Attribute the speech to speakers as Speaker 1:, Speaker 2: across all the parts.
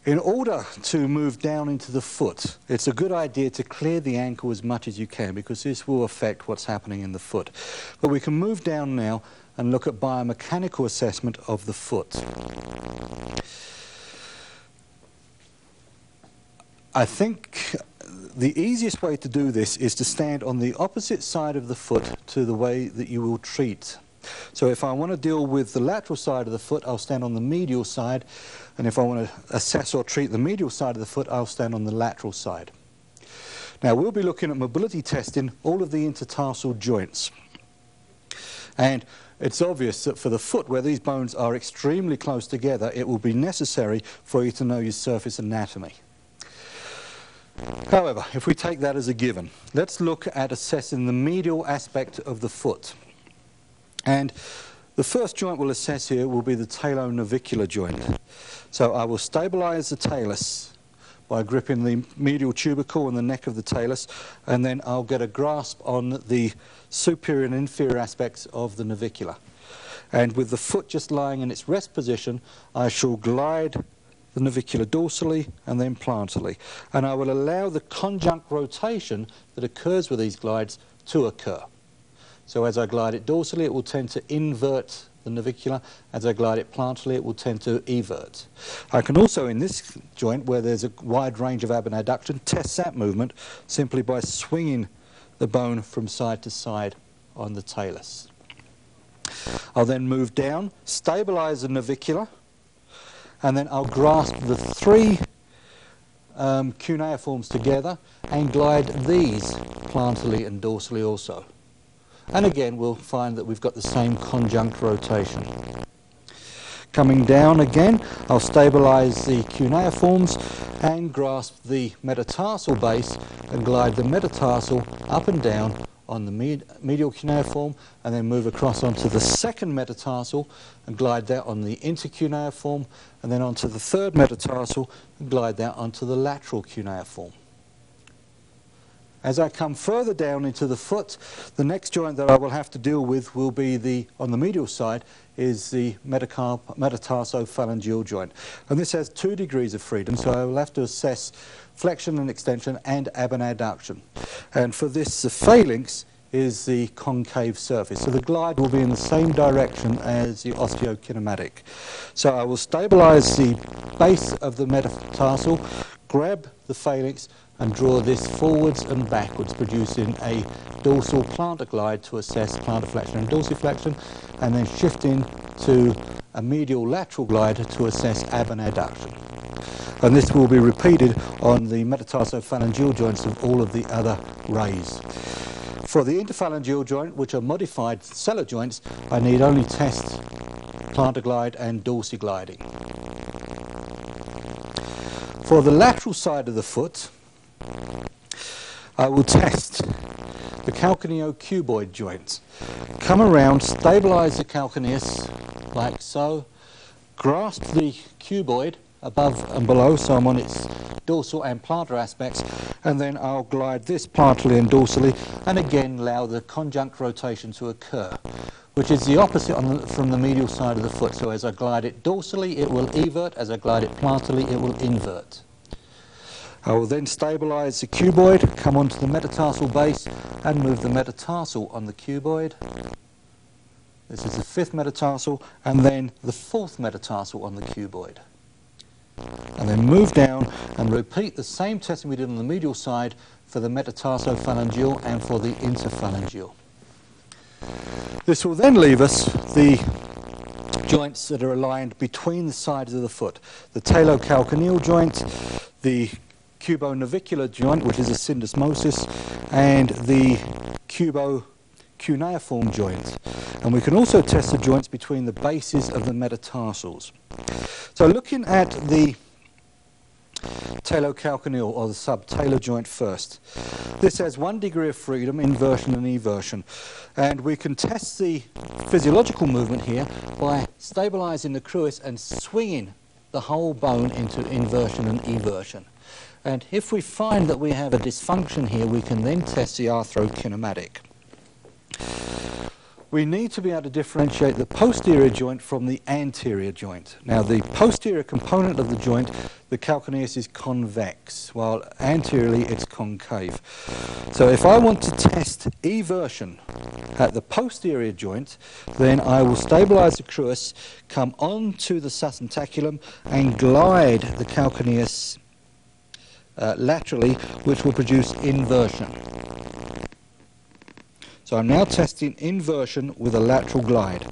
Speaker 1: In order to move down into the foot, it's a good idea to clear the ankle as much as you can, because this will affect what's happening in the foot. But we can move down now and look at biomechanical assessment of the foot. I think the easiest way to do this is to stand on the opposite side of the foot to the way that you will treat. So if I want to deal with the lateral side of the foot, I'll stand on the medial side, and if I want to assess or treat the medial side of the foot, I'll stand on the lateral side. Now we'll be looking at mobility testing all of the intertarsal joints. And it's obvious that for the foot, where these bones are extremely close together, it will be necessary for you to know your surface anatomy. However, if we take that as a given, let's look at assessing the medial aspect of the foot. And the first joint we'll assess here will be the talonavicular joint. So I will stabilize the talus by gripping the medial tubercle and the neck of the talus, and then I'll get a grasp on the superior and inferior aspects of the navicular. And with the foot just lying in its rest position, I shall glide the navicular dorsally and then plantarly. And I will allow the conjunct rotation that occurs with these glides to occur. So as I glide it dorsally, it will tend to invert the navicular. As I glide it plantarly, it will tend to evert. I can also, in this joint, where there's a wide range of abduction, test that movement simply by swinging the bone from side to side on the talus. I'll then move down, stabilize the navicular, and then I'll grasp the three cuneiforms together and glide these plantarly and dorsally also. And again, we'll find that we've got the same conjunct rotation. Coming down again, I'll stabilize the cuneiforms and grasp the metatarsal base and glide the metatarsal up and down on the medial cuneiform, and then move across onto the second metatarsal and glide that on the intercuneiform, and then onto the third metatarsal and glide that onto the lateral cuneiform. As I come further down into the foot, the next joint that I will have to deal with will be on the medial side, is the metatarsophalangeal joint. And this has 2 degrees of freedom, so I will have to assess flexion and extension and abduction. And for this, the phalanx is the concave surface. So the glide will be in the same direction as the osteokinematic. So I will stabilize the base of the metatarsal, grab the phalanx, and draw this forwards and backwards, producing a dorsal plantar glide to assess plantar flexion and dorsiflexion, and then shifting to a medial lateral glide to assess abduction. And this will be repeated on the metatarsophalangeal joints of all of the other rays. For the interphalangeal joint, which are modified sellar joints, I need only test plantar glide and dorsigliding. For the lateral side of the foot, I will test the calcaneocuboid joint. Come around, stabilize the calcaneus like so, grasp the cuboid above and below, so I'm on its dorsal and plantar aspects, and then I'll glide this plantarly and dorsally, and again allow the conjunct rotation to occur, which is the opposite from the medial side of the foot. So as I glide it dorsally, it will evert. As I glide it plantarly, it will invert. I will then stabilize the cuboid, come onto the metatarsal base, and move the metatarsal on the cuboid. This is the 5th metatarsal, and then the 4th metatarsal on the cuboid. And then move down and repeat the same testing we did on the medial side for the metatarsophalangeal and for the interphalangeal. This will then leave us the joints that are aligned between the sides of the foot. The talocalcaneal joint, the cubonavicular joint, which is a syndesmosis, and the cuneiform joint. And we can also test the joints between the bases of the metatarsals. So looking at the talocalcaneal, or the subtalar joint first, this has 1 degree of freedom, inversion and eversion. And we can test the physiological movement here by stabilizing the cruis and swinging the whole bone into inversion and eversion. And if we find that we have a dysfunction here, we can then test the arthrokinematic. we need to be able to differentiate the posterior joint from the anterior joint. Now, the posterior component of the joint, the calcaneus, is convex, while anteriorly it's concave. So if I want to test eversion at the posterior joint, then I will stabilize the crus, come onto the sustentaculum and glide the calcaneus laterally, which will produce inversion. So I'm now testing inversion with a lateral glide.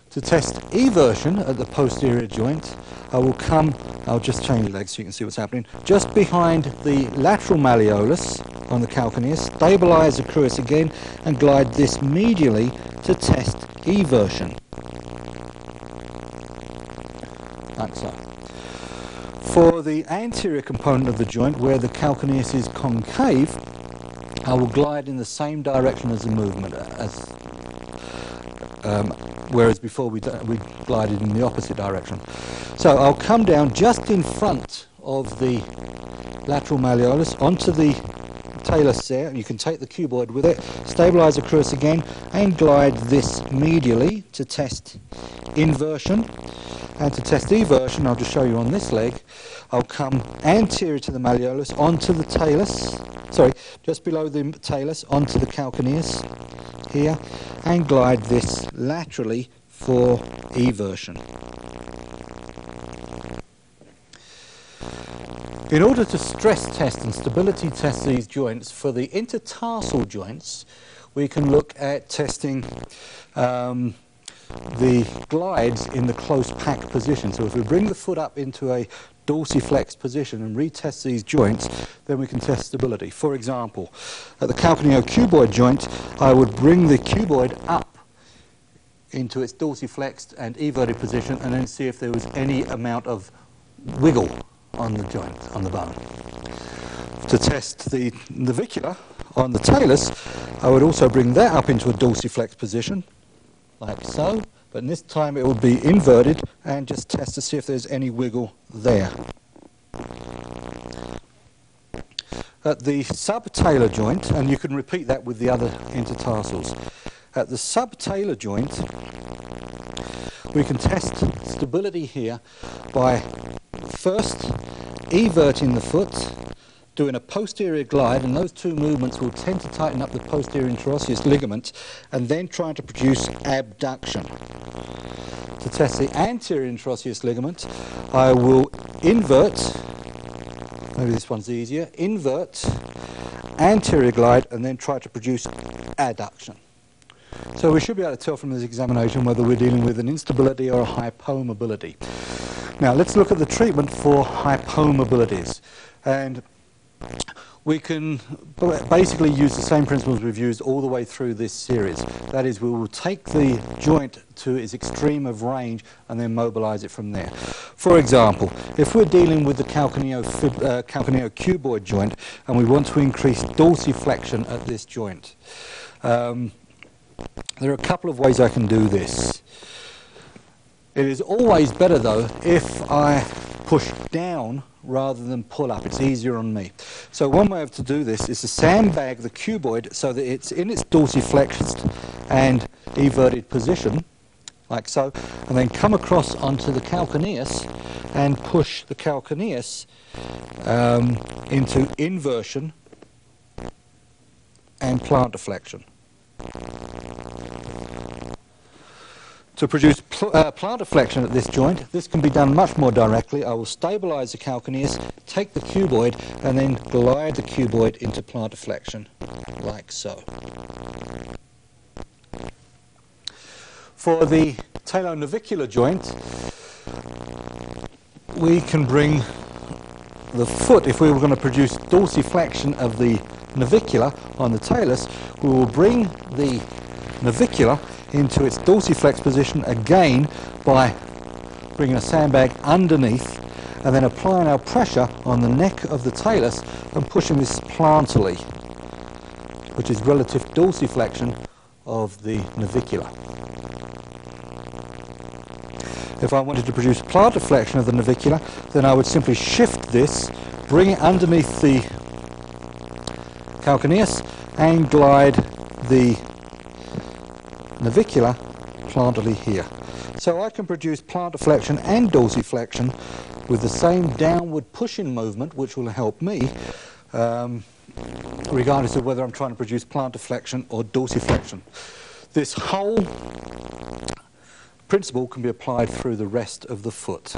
Speaker 1: To test eversion at the posterior joint, I'll just change the legs so you can see what's happening, just behind the lateral malleolus on the calcaneus, stabilize the crus again and glide this medially to test eversion. Like so. For the anterior component of the joint, where the calcaneus is concave, I will glide in the same direction as the movement, whereas before we glided in the opposite direction. So I'll come down just in front of the lateral malleolus onto the talus there, and you can take the cuboid with it, stabilize the crus again, and glide this medially to test inversion. And to test eversion, I'll just show you on this leg, I'll come anterior to the malleolus onto the talus, just below the talus onto the calcaneus here, and glide this laterally for eversion. In order to stress test and stability test these joints, for the intertarsal joints, we can look at testing the glides in the close packed position. So if we bring the foot up into a dorsiflex position and retest these joints, then we can test stability. For example, at the calcaneocuboid joint, I would bring the cuboid up into its dorsiflexed and everted position and then see if there was any amount of wiggle on the joint, on the bone. To test the navicular on the talus, I would also bring that up into a dorsiflex position, like so, but this time it will be inverted and just test to see if there's any wiggle there. At the subtalar joint, and you can repeat that with the other intertarsals, at the subtalar joint we can test stability here by first everting the foot, doing a posterior glide, and those two movements will tend to tighten up the posterior interosseous ligament, and then trying to produce abduction. To test the anterior interosseous ligament, I will invert, maybe this one's easier, invert, anterior glide, and then try to produce adduction. So we should be able to tell from this examination whether we're dealing with an instability or a hypomobility. Now let's look at the treatment for hypomobilities. And we can basically use the same principles we've used all the way through this series. That is, we will take the joint to its extreme of range and then mobilize it from there. For example, if we're dealing with the calcaneocuboid joint and we want to increase dorsiflexion at this joint, there are a couple of ways I can do this. It is always better, though, if I push down rather than pull up. It's easier on me. So one way to do this is to sandbag the cuboid so that it's in its dorsiflexed and everted position, like so, and then come across onto the calcaneus and push the calcaneus into inversion and plantar flexion. To produce plantar flexion at this joint, this can be done much more directly. I will stabilize the calcaneus, take the cuboid, and then glide the cuboid into plantar flexion, like so. For the talonavicular joint, we can bring the foot, if we were going to produce dorsiflexion of the navicular on the talus, we will bring the navicular into its dorsiflex position again by bringing a sandbag underneath and then applying our pressure on the neck of the talus and pushing this plantally, which is relative dorsiflexion of the navicular. If I wanted to produce plantar flexion of the navicular, then I would simply shift this, bring it underneath the calcaneus and glide the navicular, plantarly here. So I can produce plantar flexion and dorsiflexion with the same downward pushing movement, which will help me, regardless of whether I'm trying to produce plantar flexion or dorsiflexion. This whole principle can be applied through the rest of the foot.